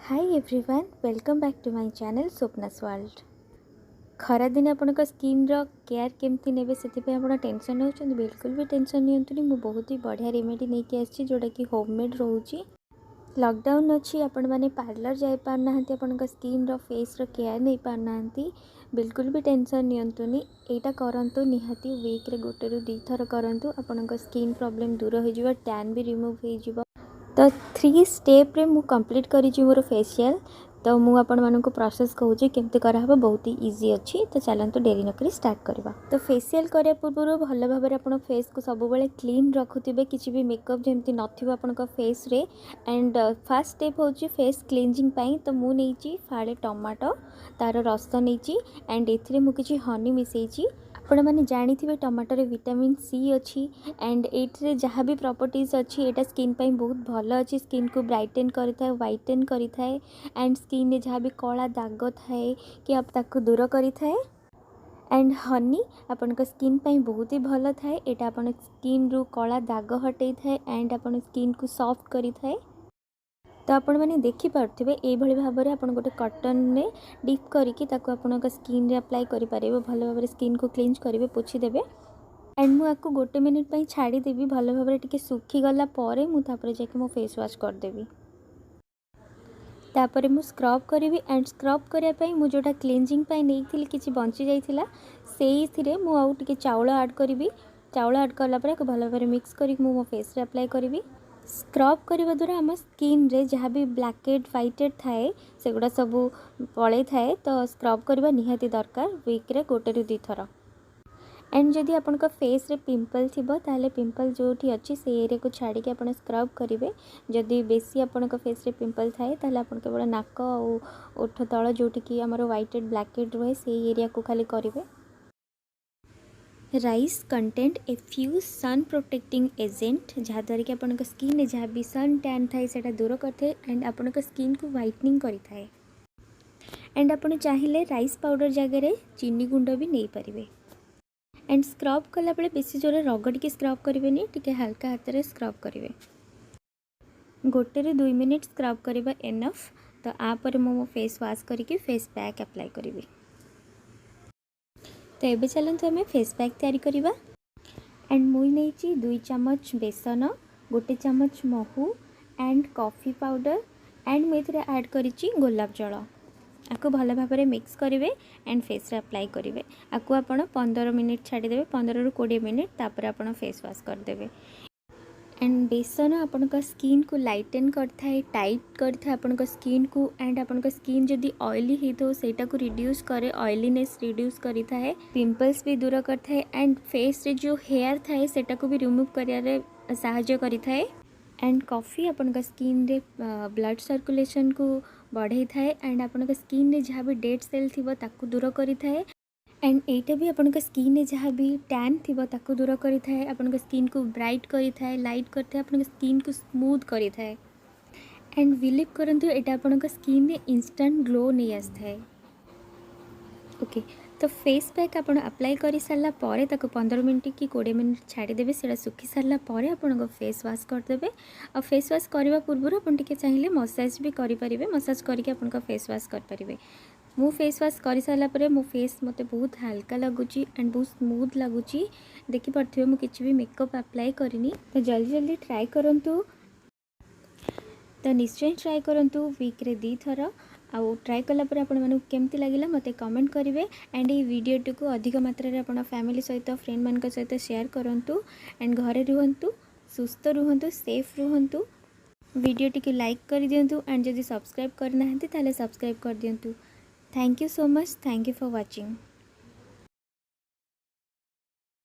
Hi everyone, welcome back to my channel Swapna's world. खरा दिन आपण स्किन रो केयर केमती नेबे से आप टेंशन होचंदी, बिल्कुल भी टेंशन नियंतुनी। मु बहुत ही बढ़िया रेमेडी नहीं कि आछि जोटा कि होममेड रोची। लॉकडाउन अच्छी आपण माने पार्लर जाई पार नाहंती, आपण स्किन रो फेस रो केयर नहीं पार नाहंती, बिल्कुल भी टेंशन नियंतुनी। एटा करंतु निहाती वीक रे गोटे रु 2 थर करंतु, आपण स्किन प्रॉब्लम दूर हो जिवो, टैन भी रिमूव हो जिवो। तो 3 स्टेप रे मु कंप्लीट करी मोर फेशियल। तो मु आपण मानक प्रोसेस कहूँ केमती कराहब, बहुत ही इजी अच्छी। तो चलते डेरी नक स्टार्ट करवा। तो फेशियल करने पूर्व भल भाव आप फेस को सब बेले क्लीन रखुवे, किसी भी मेकअप जमी न फेस रे। एंड फर्स्ट स्टेप हूँ फेस क्लींजिंग पाई। तो मु नहीं फाड़े टमाटो तार रस नहीं, एंड ए मुझे हनी मिसई। आपण मैंने जानी थे टमाटर विटामिन सी अच्छी, एंड ये जहाँ भी प्रॉपर्टीज अच्छी एटा स्किन पाई बहुत भल अच्छी। स्किन को ब्राइटेन करिथाए, व्हाइटेन करिथाए, एंड स्किन में जहाँ भी कला दाग थाए कि आप ताको दूर करिथाए। एंड हनी आपण स्किन पाई बहुत ही भल थाए। एटा आपण स्किन रु कला दाग हटई थाए, एंड आपण स्किन को सॉफ्ट करिथाए। तो आपण मैंने देखिपे ये भाव में आप गोटे कॉटन में डिप करके स्किन रे अप्लाई करेंगे। भल भाव स्किन को क्लींज करेंगे, पोछीदेवे। एंड मुझे गोटे मिनिट छाड़देवी, भल भाव टे सुखीगला मुझे जाके मो फेस वाश करदेवी। तापर मु स्क्रब करी। एंड स्क्रब करने मुझे जोटा क्लींजिंग नहीं कि बंची जाइला से मुझे चाउल ऐड करी। चाउल ऐड कलापर भल भाव मिक्स कर मो फेस रे अप्लाई करी। स्क्रब करने द्वारा आम स्किन रे जहाँ भी ब्लैकेड व्हाइटेड थाए सेगुड़ा सब पड़े थाए। तो स्क्रब करवा निहाती दरकार, वीक रे गोटे रु 2 थर। एंड जदि आपण फेस रे पिंपल थिबो ताले पिंपल जोठी अच्छी से एरिया को छाड़ी के आपण स्क्रब करेंगे। जदि बेसी आपण फेस रे पिंपल थाए ताले आपण केवल नाक और ओठ तल जोठी कि आमर व्हाइटेड ब्लैकेड रहे से एरिया को खाली करेंगे। Rice content a few sun protecting agent, जहाँद्वारा कि आपन स्किन जहाँ भी सन टैन थाए से दूर करते, एंड आपन स्किन को व्हाइटनिंग करें। एंड आपन चाहिए राइस पाउडर जगह चीनी गुंड भी नहीं पारे। एंड स्क्रब कला बेले बेसी जोर रगड़ के स्क्रब करेंगे, टिके हल्का हाथ में स्क्रब करेंगे। गोटे रु 2 मिनिट स्क्रब करवा एनफ। तो आपर मो फेस वाश करके फेस पैक अप्लाई करी। तो ये चलते आम फेस पैक तैयारी करवा। एंड मुई नहीं 2 चम्मच बेसन, गोटे चम्मच Mhow, and coffee powder, and मुझे ऐड करी गोलाप जल। आपको भल भाव में मिक्स करेंगे एंड फेस रे अप्लाई करेंगे। आपको आप 15 मिनिट छाड़देवे, 15 रु 20 मिनिट, तापर आप फेस वाश करदेवे। एंड बेसन आपण स्किन को लाइटेन करता है, टाइट करता है आपण स्किन को। एंड आपण स्किन जदि ऑयली ही तो सेटा को रिड्यूस करे, ऑयलीनेस रिड्यूस करता है, पिंपल्स भी दूर करता है, एंड फेस रे जो हेयर थाए सेटा को भी रिमूव करियारे सहायता करता है। एंड कॉफ़ी आपण स्किन रे ब्लड सर्कुलेशन को बढ़ाई थाए, एंड आपण स्किन रे जहाँ भी डेड सेल थिबो ताकू दूर करता है। एंड एटा भी आपण स्किन में जहाँ भी टैन थी ताकू दूर करता है, आपण स्किन को ब्राइट करता है, लाइट करता है, आपण स्किन को स्मूथ करता है। एंड बिलीव करंतु एटा आपण स्किन में इंस्टेंट ग्लो नहीं आसता है। ओके, तो फेस पैक आपण अप्लाई कर सारा पर 15 मिनट कि 20 मिनट छाड़देवे। से सुखी सारा पर आपण फेस वाश करदे। और फेस वाश करने पूर्व आप चाहिए मसाज भी करेंगे, मसाज करके आप फेस वाश करेंगे। मु फेस वाश कर सारापर मो फेस मत बहुत हल्का लगुच एंड बहुत स्मूथ लगुच। देखिपे मुझे किसी भी मेकअप अप्लाई करनी। तो जल्दी जल्दी ट्राए करूँ। तो निश्चय ट्राए करूँ, वीक रे 2 थर। आउ ट्राए कलापर आपको केमती लगे मत कमेंट करेंगे। एंड ये वीडियोटी को अधिक मात्रा आप फैमिली सहित, फ्रेंड मान सहित शेयर करूँ। एंड घरे रुहतु, सुस्थ रुहतु, सेफ रुहतु। वीडियोटी को लाइक कर दिंतु, एंड जदि सब्सक्राइब करना ताले सब्सक्राइब कर दिंतु। Thank you so much. Thank you for watching.